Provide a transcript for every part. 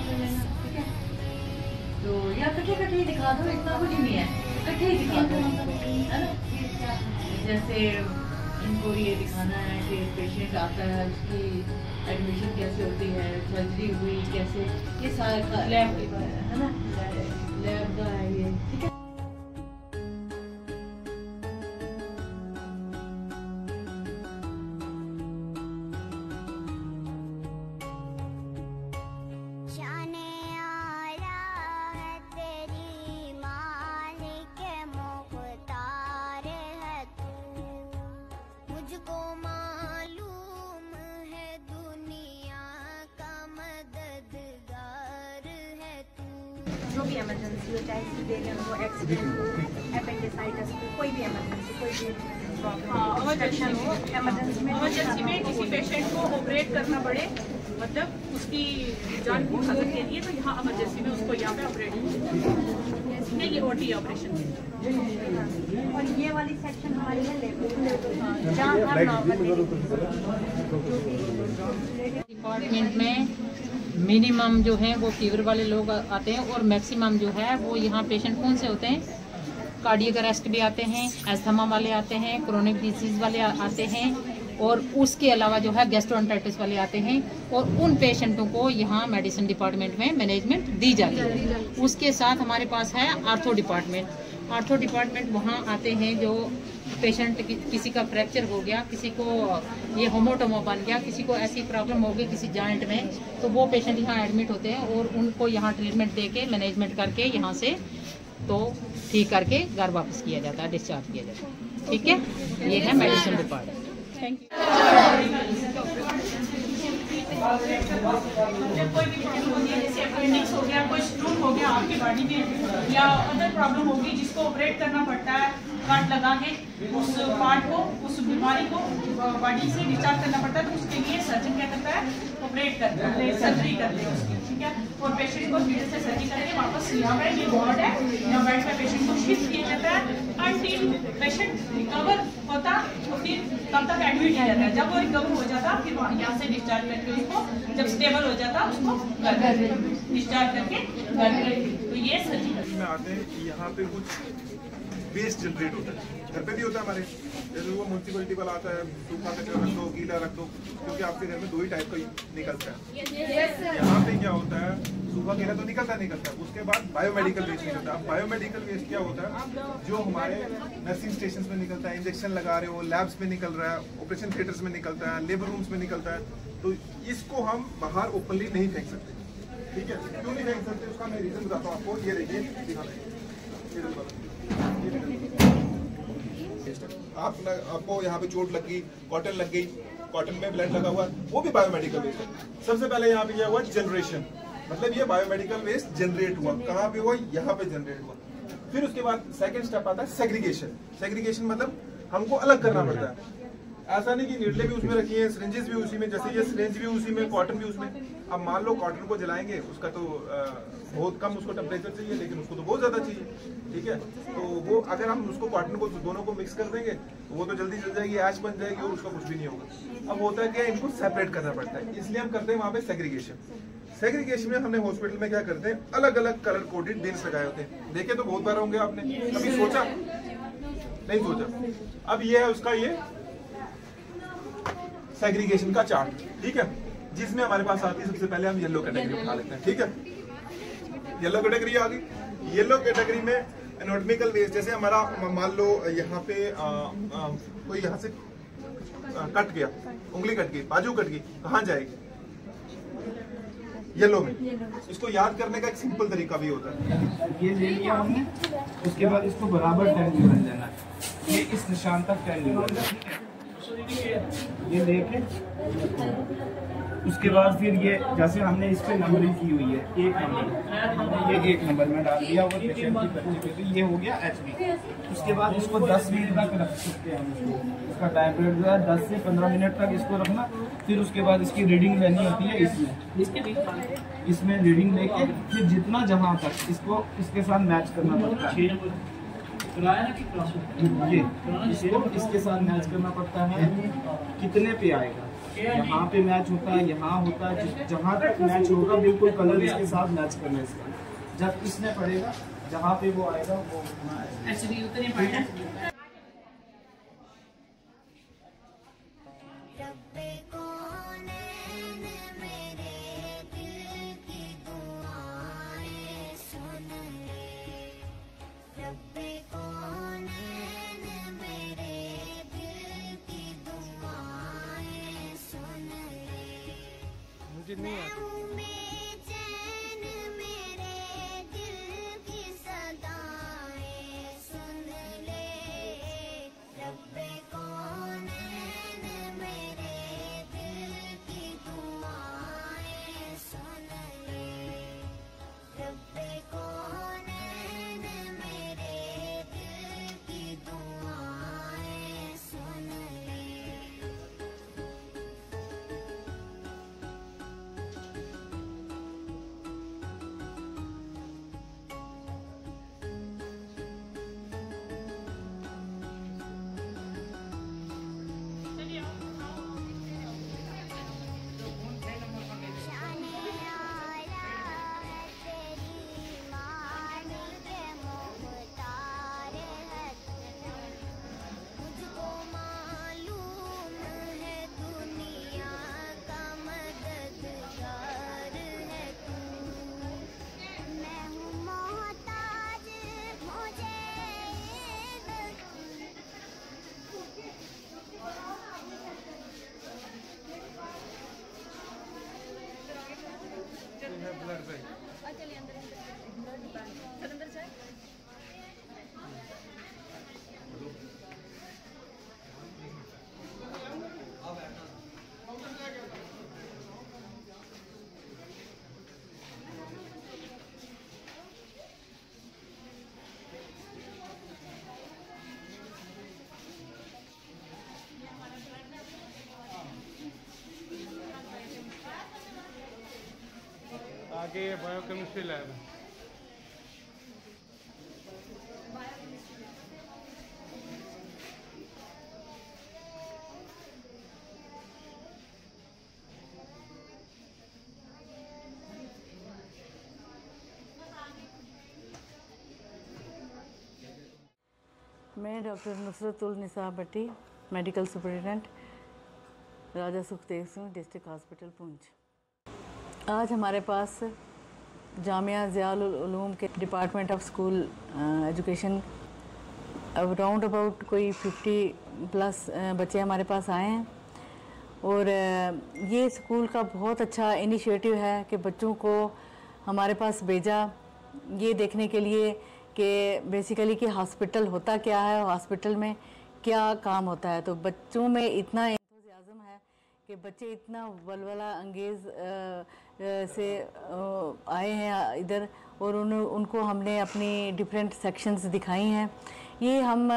कर लेना, ठीक है। तो या कटे दिखा दो, इतना कुछ नहीं है, कटे ही दिखा दो, है ना। जैसे इनको ये दिखाना है कि पेशेंट आता है, उसकी एडमिशन कैसे होती है, सर्जरी हुई कैसे, ये सारा लैब है ना, लैब का है ये, ठीक है। मुझको मालूम है दुनिया का मददगार है तू। जो भी इमरजेंसी हो, चाहे सीज़ेरियन हो, एक्सीडेंट हो, एपेंडिसाइटिस हो, कोई भी इमरजेंसी, कोई भी प्रॉब्लम, इन्फेक्शन हो, इमरजेंसी में किसी पेशेंट को ऑपरेट करना पड़े, मतलब उसकी जान की हिफाजत के लिए, तो यहाँ इमरजेंसी में उसको यहाँ पे ऑपरेट ये ओटी ऑपरेशन। और ये वाली सेक्शन हमारी है डिपार्टमेंट में मिनिमम जो है वो फीवर वाले लोग आते हैं और मैक्सिमम जो है वो यहाँ पेशेंट कौन से होते हैं, कार्डियक अरेस्ट भी आते हैं, अस्थमा वाले आते हैं, क्रोनिक डिजीज वाले आते हैं, और उसके अलावा जो है गैस्ट्रोएंटेराइटिस वाले आते हैं। और उन पेशेंटों को यहाँ मेडिसिन डिपार्टमेंट में मैनेजमेंट दी जाती है। उसके साथ हमारे पास है आर्थो डिपार्टमेंट। आर्थो डिपार्टमेंट वहाँ आते हैं जो पेशेंट किसी का फ्रैक्चर हो गया, किसी को ये होमोटोमा बन गया, किसी को ऐसी प्रॉब्लम हो गई किसी जॉइंट में, तो वो पेशेंट यहाँ एडमिट होते हैं और उनको यहाँ ट्रीटमेंट दे के मैनेजमेंट करके यहाँ से तो ठीक करके घर वापस किया जाता है, डिस्चार्ज किया जाता है। ठीक है, ये है मेडिसिन डिपार्टमेंट। Thank you. जब कोई भी प्रॉब्लम होती है, जैसे अपेंडिक्स हो गया, कोई स्टोन हो गया आपकी बॉडी में, या अदर प्रॉब्लम होगी जिसको ऑपरेट करना पड़ता है, कट लगा के उस पार्ट को, उस बीमारी को बॉडी से डिस्चार्ज करना पड़ता है, तो उसके लिए सर्जन क्या करता है, ऑपरेट करता है, सर्जरी करते हैं उसकी, ठीक है। और पेशेंट को फिर से सर्जरी करके वापस यहाँ पे ये वार्ड है, यहाँ बेड पे पेशेंट को शिफ्ट किया जाता है अनटिल पेशेंट रिकवर होता, तो फिर तब तक एडमिट किया जाता है। जब वो रिकवर हो जाता फिर यहाँ से डिस्चार्ज करके उसको, जब स्टेबल हो जाता उसको घर डिस्चार्ज करके घर। तो ये सर्जरी में आते हैं, यहाँ पे कुछ वेस्ट जनरेट होता है, घर पे भी होता है हमारे, जैसे वो म्यूनसिपलिटी वाला आता है, सूखा कचरा रख दो, गीला रख दो, क्योंकि आपके घर में दो ही टाइप का निकलता है। यहाँ पे क्या होता है, सूखा गीला तो निकलता है, उसके बाद बायोमेडिकल वेस्ट निकलता है। बायोमेडिकल वेस्ट क्या होता है, जो हमारे नर्सिंग स्टेशन में निकलता है, इंजेक्शन लगा रहे हो, लैब्स में निकल रहा है, ऑपरेशन थिएटर्स में निकलता है, लेबर रूम्स में निकलता है, तो इसको हम बाहर ओपनली नहीं फेंक सकते। ठीक है, क्यों नहीं फेंक सकते, उसका मैं रीजन बताता हूँ आपको। ये देखिए, आपको यहाँ पे चोट लग गई, कॉटन लग गई, कॉटन में ब्लड लगा हुआ, वो भी बायोमेडिकल वेस्ट है। सबसे पहले यहाँ पे क्या हुआ, जनरेशन, मतलब ये बायोमेडिकल वेस्ट जनरेट हुआ, कहाँ पे हुआ, यहाँ पे जनरेट हुआ। फिर उसके बाद सेकंड स्टेप आता है सेग्रीगेशन। सेग्रीगेशन मतलब हमको अलग करना पड़ता है। ऐसा नहीं कि नीडलें भी उसमें रखी हैं, सिरिंजेस भी उसी में, जैसे ये सिरिंज भी उसी में, कॉटन भी उसमें। अब मान लो कॉटन को जलाएंगे, उसका तो बहुत कम उसको टेम्परेचर चाहिए, लेकिन उसको तो बहुत ज्यादा चाहिए, ठीक है। तो वो अगर हम उसको कॉटन को दोनों को मिक्स कर देंगे तो वो तो जल्दी जल जाएगी, ऐश बन जाएगी और उसका कुछ भी नहीं होगा। अब होता है क्या, इनको सेपरेट करना पड़ता है, इसलिए हम करते हैं वहाँ पे सेग्रीगेशन। सेग्रीगेशन में हमने हॉस्पिटल में क्या करते हैं, अलग अलग कलर कोडेड बिन्स लगाए होते हैं। देखे तो बहुत बार होंगे आपने, कभी सोचा नहीं सोचा। अब ये है उसका ये सेग्रीगेशन का चार्ट, ठीक है, जिसमें हमारे पास आती है सबसे पहले हम येलो कैटेगरी उठा लेते हैं। ठीक है, येलो कैटेगरी आ गई। येलो कैटेगरी में एनाटॉमिकल वेस्ट, जैसे हमारा मान लो यहाँ पे कोई यहाँ से कट गया, उंगली कट गई, बाजू कट गई, कहाँ जाएगी, येलो में। इसको याद करने का एक सिंपल तरीका भी होता है। ये ले लिया हमने, उसके बाद इसको बराबर ट्रायंगल बन जाना है, ये इस निशान तक ट्रायंगल बन जाना है। ये लेके उसके बाद फिर ये जैसे हमने इस पे नंबरिंग की हुई है, एक नंबर, ये एक नंबर में डाल दिया और पेशेंट की पर्ची पे, तो ये हो गया HB। उसके बाद इसको 10 मिनट तक रख सकते हैं हम इसको, इसका टाइम पीरियड जो है 10 से 15 मिनट तक इसको रखना। फिर उसके बाद इसकी रीडिंग लेनी होती है इसमें रीडिंग लेके फिर जितना जहाँ तक इसको इसके साथ मैच करना पड़ता है, ये इसको इसके साथ मैच करना पड़ता है, कितने पे आएगा, यहाँ पे मैच होता है, यहाँ होता है, जहाँ तक मैच होगा बिल्कुल कलर इसके साथ मैच करना है इसका। जब इसमें पड़ेगा जहाँ पे वो आएगा वो एक्चुअली उतने पड़ना रब्बे कौनैन मेरे दिल की दुआएं सुन ले, रब्बे कौनैन मेरे दिल की दुआएं सुन ले। मुझे नहीं आती चैन मेरे दिल की सदाएं सुन ले, रब्बे कौनैन मेरे दिल की दुआएं सुन ले, रब्बे कौनैन मेरे दिल की दुआएं सुन ले। शाने आला है तेरी मानी के मुख्तार है तू, मुझको मालूम है दुनिया का मददगार है तू, मैं हूँ मोहताज मुझे आगे बायोकेमिस्ट्री लैब है। मैं डॉक्टर नुसरतुल निसा भट्टी, मेडिकल सुपरिटेंडेंट, राजा सुखदेव सिंह डिस्ट्रिक्ट हॉस्पिटल पुंछ। आज हमारे पास जामिया ज़ियाउल उलूम के department of school education round about कोई 50+ बच्चे हमारे पास आए हैं और ये स्कूल का बहुत अच्छा इनिशिएटिव है कि बच्चों को हमारे पास भेजा ये देखने के लिए कि बेसिकली कि हॉस्पिटल होता क्या है, हॉस्पिटल में क्या काम होता है। तो बच्चों में इतना एंथुसियाज्म है कि बच्चे इतना वलवला अंगेज़ से आए हैं इधर और उनको हमने अपनी डिफरेंट सेक्शंस दिखाई हैं। ये हम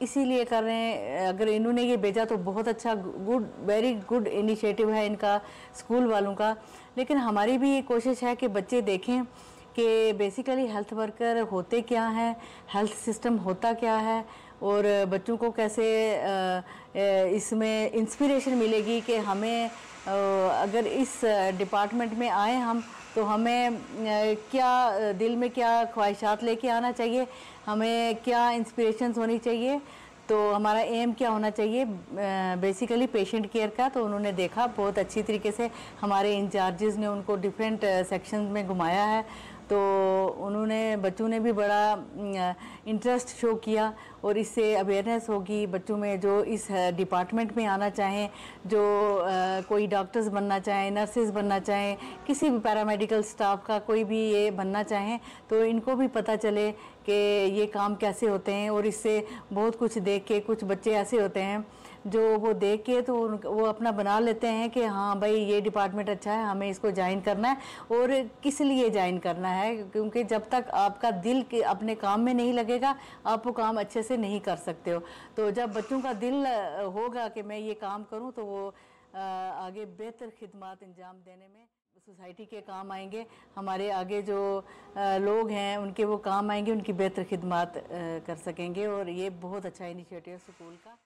इसीलिए कर रहे हैं, अगर इन्होंने ये भेजा तो बहुत अच्छा गुड वेरी गुड इनिशिएटिव है इनका स्कूल वालों का। लेकिन हमारी भी कोशिश है कि बच्चे देखें कि बेसिकली हेल्थ वर्कर होते क्या हैं, हेल्थ सिस्टम होता क्या है और बच्चों को कैसे इसमें इंस्पिरेशन मिलेगी कि हमें अगर इस डिपार्टमेंट में आए हम तो हमें क्या दिल में क्या ख्वाहिशात लेके आना चाहिए, हमें क्या इंस्पिरेशंस होनी चाहिए, तो हमारा एम क्या होना चाहिए बेसिकली पेशेंट केयर का। तो उन्होंने देखा बहुत अच्छी तरीके से, हमारे इंचार्जेस ने उनको डिफरेंट सेक्शंस में घुमाया है तो उन्होंने बच्चों ने भी बड़ा इंटरेस्ट शो किया और इससे अवेयरनेस होगी बच्चों में जो इस डिपार्टमेंट में आना चाहें, जो कोई डॉक्टर्स बनना चाहें, नर्सेज बनना चाहें, किसी भी पैरामेडिकल स्टाफ का कोई भी ये बनना चाहें तो इनको भी पता चले कि ये काम कैसे होते हैं। और इससे बहुत कुछ देख के कुछ बच्चे ऐसे होते हैं जो वो देख के तो वो अपना बना लेते हैं कि हाँ भाई ये डिपार्टमेंट अच्छा है, हमें इसको ज्वाइन करना है। और किस लिए ज्वाइन करना है, क्योंकि जब तक आपका दिल के अपने काम में नहीं लगेगा आप वो काम अच्छे से नहीं कर सकते हो। तो जब बच्चों का दिल होगा कि मैं ये काम करूं तो वो आगे बेहतर खिदमत अंजाम देने में सोसाइटी के काम आएंगे, हमारे आगे जो लोग हैं उनके वो काम आएंगे, उनकी बेहतर खिदमत कर सकेंगे। और ये बहुत अच्छा इनिशिएटिव है स्कूल का।